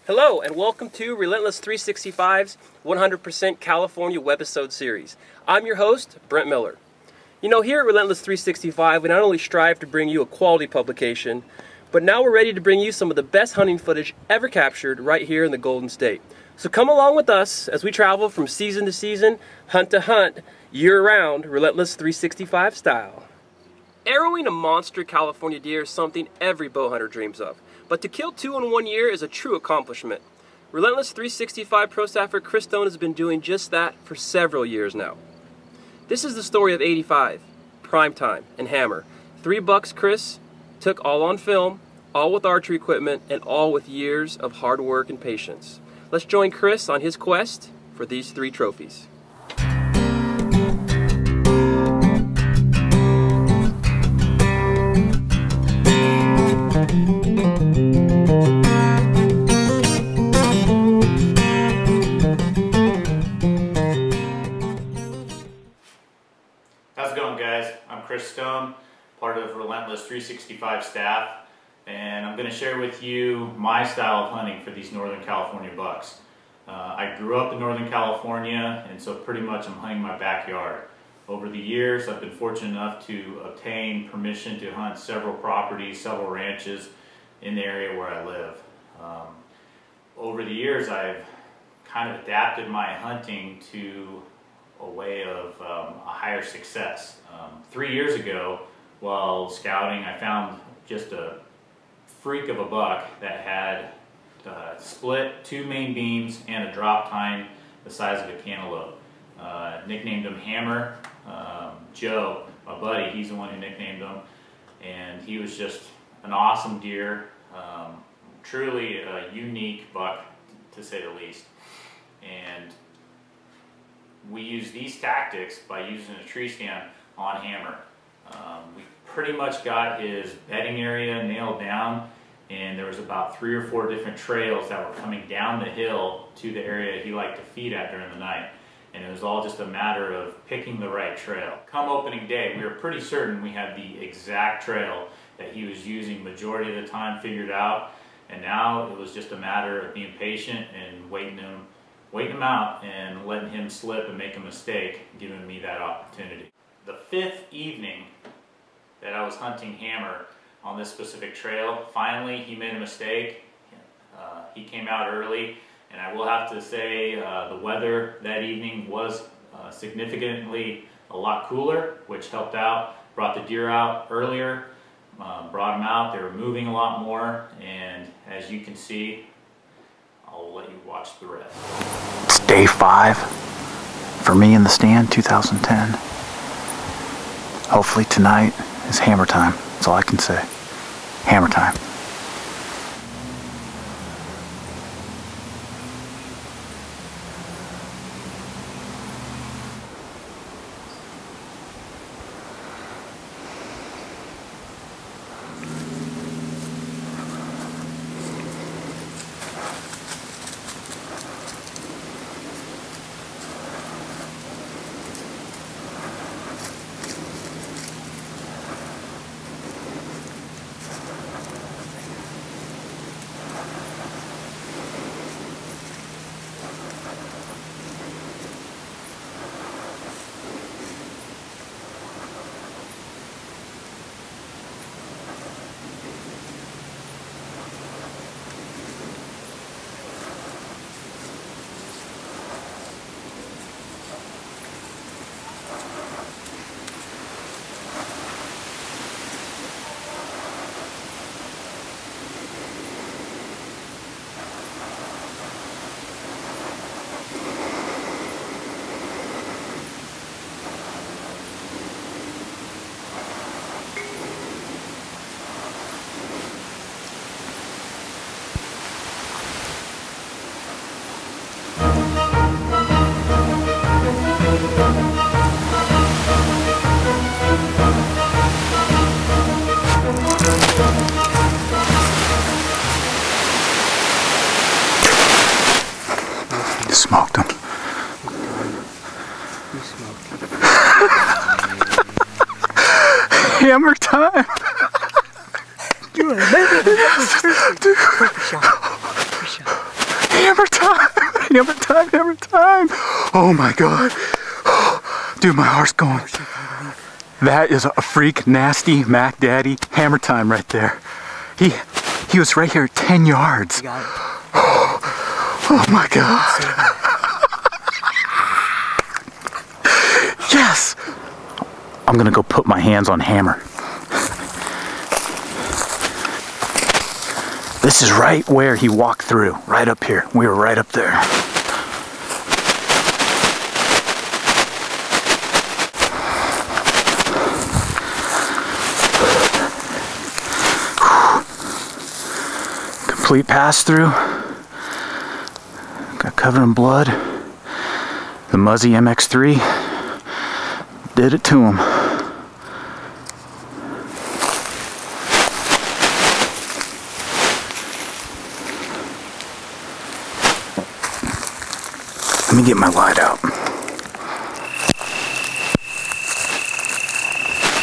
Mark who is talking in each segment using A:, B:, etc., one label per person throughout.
A: Hello and welcome to Relentless 365's 100% California Webisode Series. I'm your host, Brent Miller. You know, here at Relentless 365 we not only strive to bring you a quality publication, but now we're ready to bring you some of the best hunting footage ever captured right here in the Golden State. So come along with us as we travel from season to season, hunt to hunt, year-round, Relentless 365 style. Arrowing a monster California deer is something every bow hunter dreams of. But to kill two in 1 year is a true accomplishment. Relentless 365 Pro Staffer Chris Stone has been doing just that for several years now. This is the story of 85, Primetime, and Hammer. 3 bucks Chris took all on film, all with archery equipment, and all with years of hard work and patience. Let's join Chris on his quest for these 3 trophies.
B: How's it going, guys? I'm Chris Stone, part of Relentless 365 staff, and I'm going to share with you my style of hunting for these Northern California bucks. I grew up in Northern California, and so pretty much I'm hunting my backyard. Over the years, I've been fortunate enough to obtain permission to hunt several properties, several ranches in the area where I live. Over the years, I've kind of adapted my hunting to a way of a higher success. 3 years ago, while scouting, I found just a freak of a buck that had split 2 main beams and a drop tine the size of a cantaloupe. Nicknamed him Hammer. Joe, my buddy, he's the one who nicknamed him, and he was just an awesome deer. Truly a unique buck, to say the least. And we use these tactics by using a tree stand on Hammer. We pretty much got his bedding area nailed down, and there was about 3 or 4 different trails that were coming down the hill to the area he liked to feed at during the night. And it was all just a matter of picking the right trail. Come opening day, we were pretty certain we had the exact trail that he was using majority of the time figured out, and now it was just a matter of being patient and waiting him out and letting him slip and make a mistake, giving me that opportunity. The 5th evening that I was hunting Hammer on this specific trail, finally he made a mistake. He came out early, and I will have to say the weather that evening was significantly a lot cooler, which helped out. Brought the deer out earlier, brought them out. They were moving a lot more, and as you can see, I'll let you watch the rest.
C: It's day 5 for me in the stand, 2010. Hopefully tonight is hammer time. That's all I can say. Hammer time. Smoked him.
A: You smoked.
C: Hammer time.
A: Do it. Perfect shot. Perfect shot.
C: hammer time, hammer time. Oh my God. Dude, my heart's going. That is a freak, nasty Mac Daddy hammer time right there. He was right here at 10 yards. Oh my God. Yes. I'm gonna go put my hands on hammer. This is right where he walked through, right up here. We were right up there. Complete pass through. Got covered in blood. The Muzzy MX3 did it to him. Let me get my light out.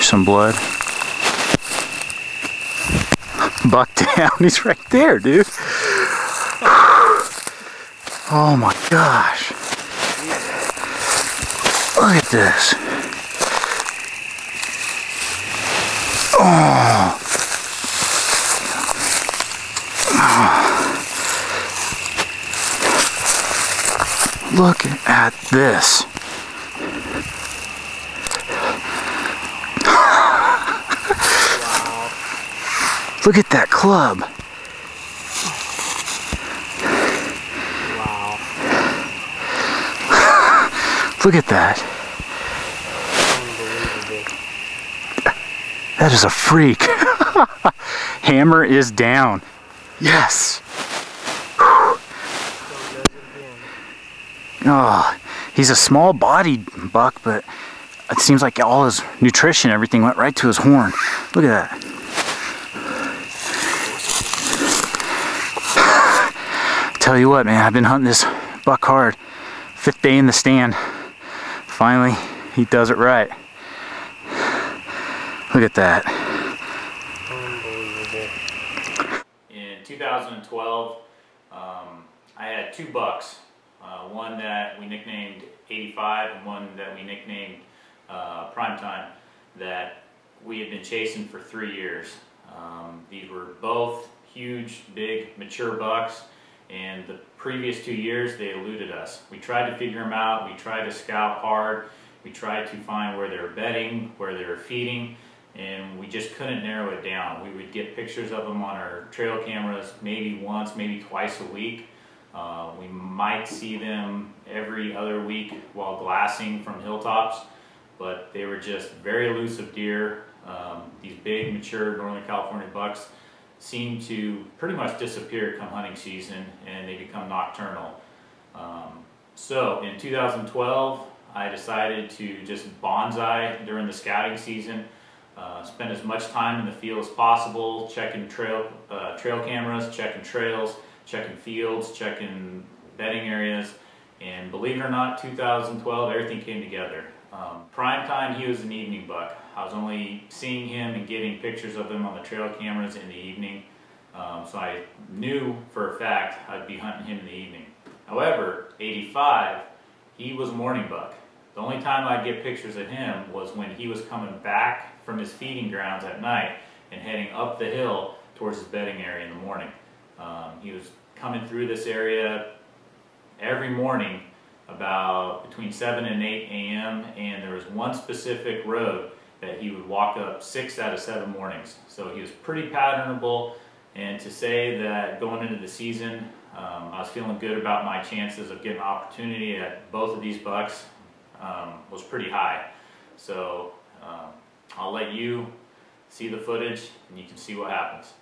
C: Some blood. Buck down, he's right there, dude. Oh my gosh. Look at this. Oh. Look at this. Look at that club.
A: Wow.
C: Look at that.
A: Unbelievable.
C: That is a freak. Hammer is down. Yes. Oh, he's a small bodied buck, but it seems like all his nutrition, everything went right to his horn. Look at that. Tell you what, man, I've been hunting this buck hard. 5th day in the stand. Finally, he does it right. Look at that.
A: Unbelievable.
B: In 2012, I had 2 bucks. One that we nicknamed 85 and one that we nicknamed Primetime, that we had been chasing for 3 years. These were both huge, big, mature bucks. And the previous 2 years, they eluded us. We tried to figure them out. We tried to scout hard. We tried to find where they were bedding, where they were feeding, and we just couldn't narrow it down. We would get pictures of them on our trail cameras maybe once, maybe twice a week. We might see them every other week while glassing from hilltops, but they were just very elusive deer. These big, mature Northern California bucks seem to pretty much disappear come hunting season, and they become nocturnal. So in 2012, I decided to just bonsai during the scouting season, spend as much time in the field as possible, checking trail cameras, checking trails, checking fields, checking bedding areas, and believe it or not, 2012, everything came together. Primetime, he was an evening buck. I was only seeing him and getting pictures of him on the trail cameras in the evening, so I knew for a fact I'd be hunting him in the evening. However, 85, he was a morning buck. The only time I'd get pictures of him was when he was coming back from his feeding grounds at night and heading up the hill towards his bedding area in the morning. He was coming through this area every morning about between 7 and 8 a.m. and there was one specific road that he would walk up 6 out of 7 mornings. So he was pretty patternable, and to say that going into the season I was feeling good about my chances of getting an opportunity at both of these bucks was pretty high. So I'll let you see the footage and you can see what happens.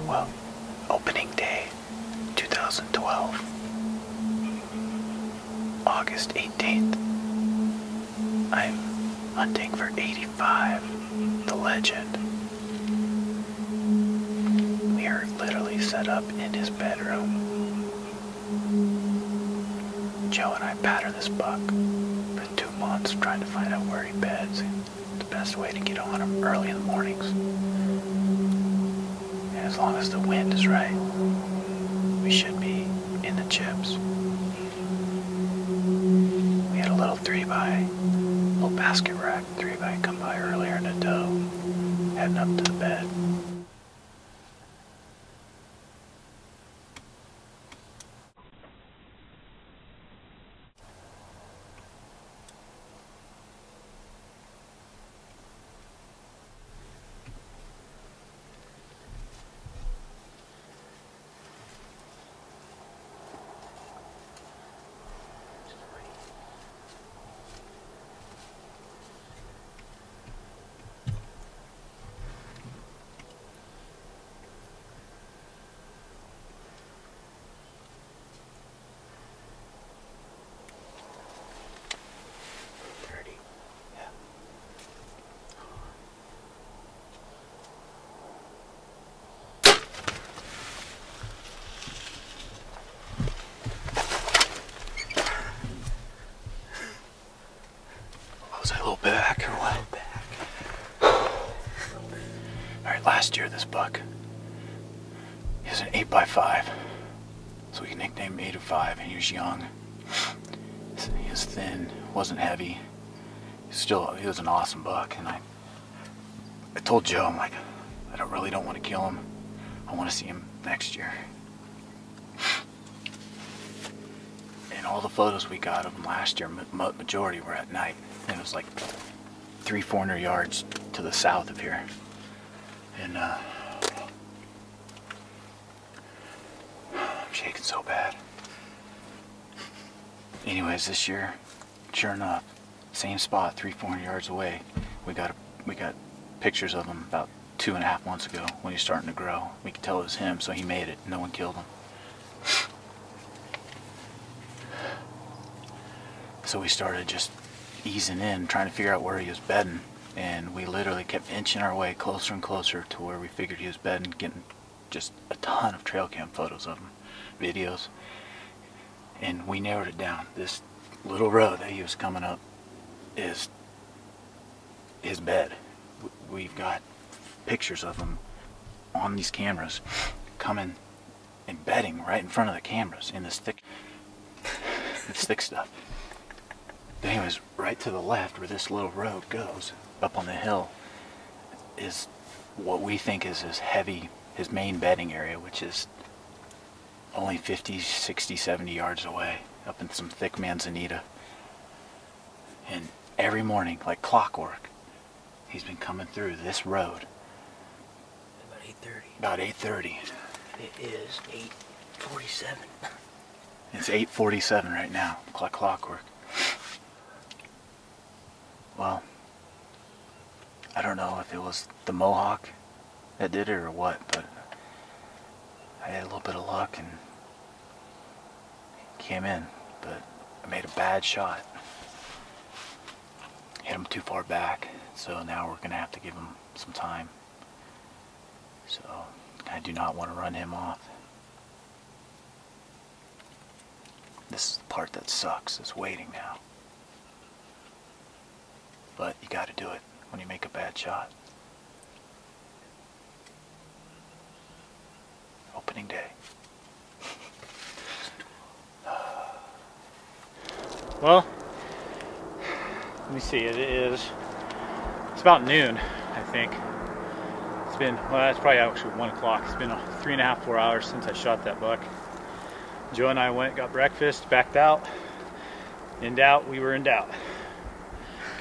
C: Well, opening day 2012, August 18th. I'm hunting for 85, the legend. We are literally set up in his bedroom. Joe and I pattern this buck for 2 months trying to find out where he beds. the best way to get on them early in the mornings. And as long as the wind is right, we should be in the chips. We had a little little basket rack 3x come by earlier in the doe, heading up to the bed. Back or what? Alright, last year this buck, he was an 8x5, so we nicknamed him 805, and he was young. He was thin, wasn't heavy. He was an awesome buck, and I told Joe, I'm like, I really don't want to kill him. I want to see him next year. And all the photos we got of him last year, majority were at night. And it was like 300-400 yards to the south of here. And I'm shaking so bad. Anyways, this year, sure enough, same spot, 300-400 yards away, we got pictures of him about 2.5 months ago when he was starting to grow. We could tell it was him, so he made it. No one killed him. So we started just easing in, trying to figure out where he was bedding, and we literally kept inching our way closer and closer to where we figured he was bedding, getting just a ton of trail cam photos of him, videos, and we narrowed it down. This little road that he was coming up is his bed. We've got pictures of him on these cameras coming and bedding right in front of the cameras in this thick stuff. But anyways, right to the left where this little road goes, up on the hill, is what we think is his main bedding area, which is only 50, 60, 70 yards away, up in some thick manzanita. And every morning, like clockwork, he's been coming through this road. About 8:30.
D: It is 8:47.
C: It's 8:47 right now, clockwork. Well, I don't know if it was the Mohawk that did it or what, but I had a little bit of luck and came in, but I made a bad shot. Hit him too far back, so now we're going to have to give him some time. So I do not want to run him off. This is the part that sucks, is waiting now. But you got to do it when you make a bad shot. Opening day.
E: Well, let me see, it's about noon, I think. It's been, well, it's probably actually 1 o'clock. It's been 3.5, 4 hours since I shot that buck. Joe and I went, got breakfast, backed out. In doubt, we were in doubt.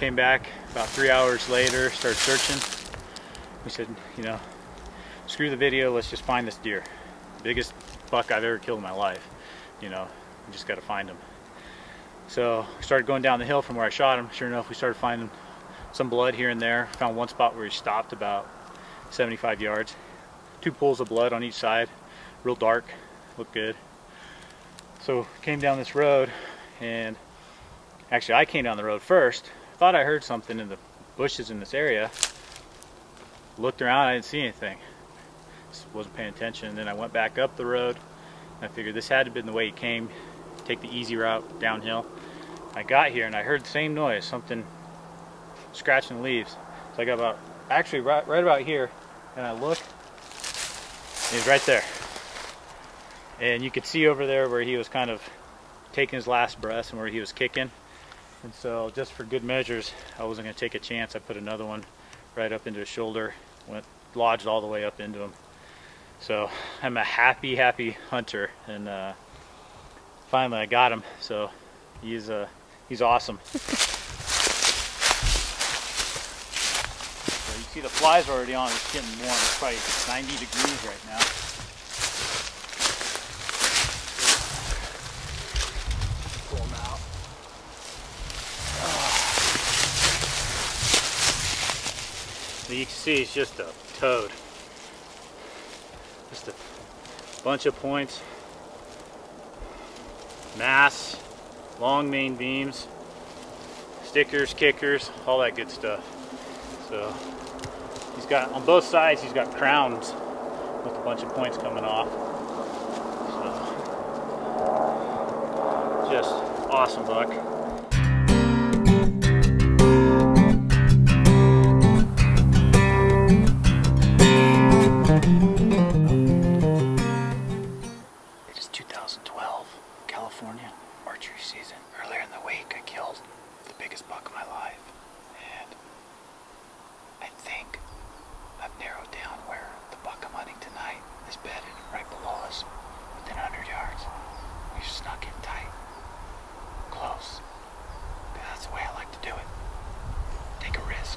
E: Came back about 3 hours later, started searching. We said, you know, screw the video, let's just find this deer. Biggest buck I've ever killed in my life. You know, we just got to find him. So we started going down the hill from where I shot him. Sure enough, we started finding some blood here and there. Found one spot where he stopped about 75 yards. 2 pools of blood on each side, real dark, looked good. So came down this road, and actually I came down the road first. Thought I heard something in the bushes in this area. Looked around, I didn't see anything. Just wasn't paying attention. And then I went back up the road. I figured this had to have been the way he came. Take the easy route downhill. I got here and I heard the same noise, something scratching the leaves. So I got about, actually right about here, and I look, he's right there. And you could see over there where he was kind of taking his last breath and where he was kicking. And so just for good measures, I wasn't going to take a chance. I put another one right up into his shoulder, lodged all the way up into him. So I'm a happy hunter, and finally I got him. So he's awesome. So you see the flies already on. It's getting warm. It's probably 90 degrees right now. Pull him out. So you can see he's just a toad. Just a bunch of points, mass, long main beams, stickers, kickers, all that good stuff. So he's got, on both sides, he's got crowns with a bunch of points coming off. So just awesome buck.
D: California archery season. Earlier in the week, I killed the biggest buck of my life, and I think I've narrowed down where the buck I'm hunting tonight is bedded, right below us, within 100 yards. We just not getting tight, close. That's the way I like to do it. Take a risk,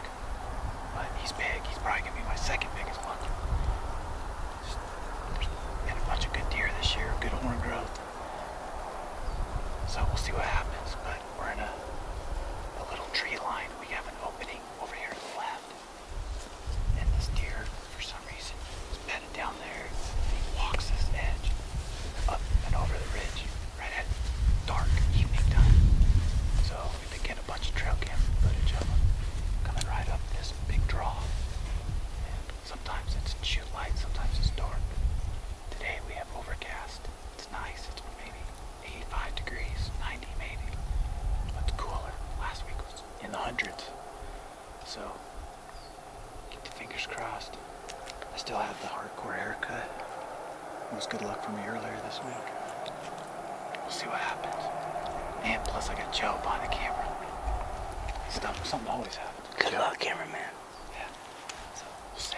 D: but he's big. He's probably gonna be my second biggest buck. There's been a bunch of good deer this year, good horn growth. So we'll see what happens, but we're in a little tree line. We have an opening over here to the left. And this deer, for some reason, is bedded down there. And he walks this edge up and over the ridge right at dark evening time. So we've been getting a bunch of trail cam footage of him coming right up this big draw. And sometimes it's shoot light, sometimes it's dark. Today we have overcast. It's nice. It's maybe 85 degrees, 90 maybe. But it's cooler. Last week was in the hundreds. So, keep the fingers crossed. I still have the hardcore haircut. It was good luck for me earlier this week. We'll see what happens. And plus I got Joe behind the camera. Something always happens.
F: Good luck, cameraman.
D: Yeah. So, we'll see.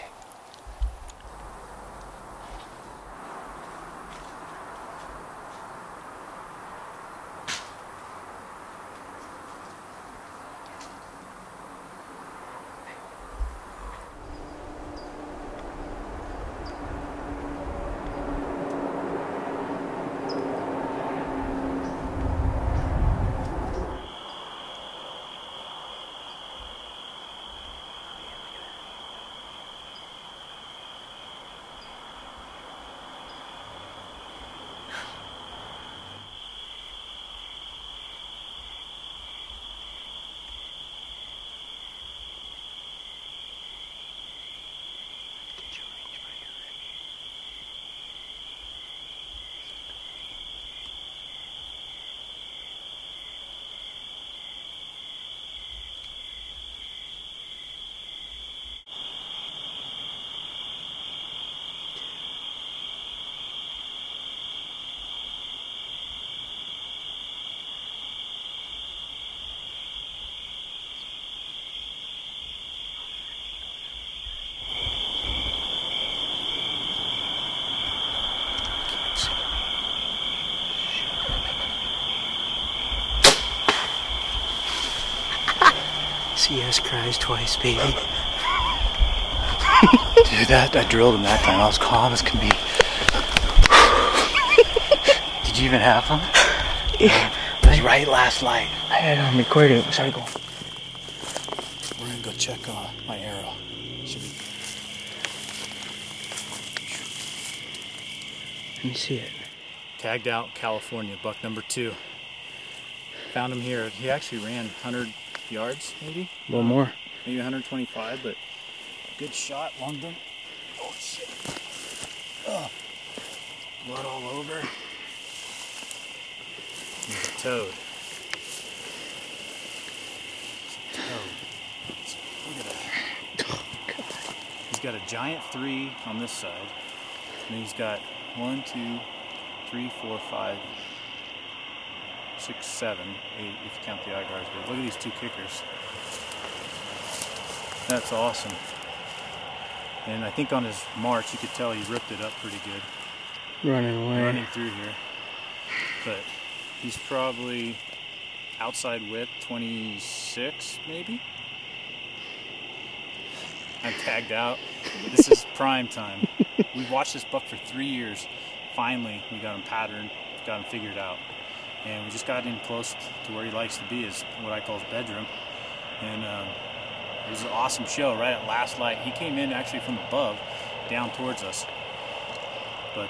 F: CS cries twice, baby.
D: Dude, I drilled him that time. I was calm as can be. Did you even have him?
F: Yeah.
D: It was right last light.
F: I had him recorded. Sorry, go.
D: We're gonna go check my arrow.
F: Let me see it.
E: Tagged out California, buck number 2. Found him here. He actually ran 100 yards, maybe?
F: A little more.
E: Maybe 125, but good shot, lunged him. Oh shit. Blood all over. He's a toad. Look at that. got a giant 3 on this side, and then he's got 1, 2, 3, 4, 5, 6, 7, 8 if you count the eye guards. But look at these 2 kickers. That's awesome. And I think on his march, you could tell he ripped it up pretty good.
F: Running away.
E: Running through here. But he's probably outside width 26 maybe. I'm tagged out. This is prime time. We've watched this buck for 3 years. Finally, we got him patterned, got him figured out. And we just got in close to where he likes to be, is what I call his bedroom. And it was an awesome show right at last light. He came in actually from above, down towards us. But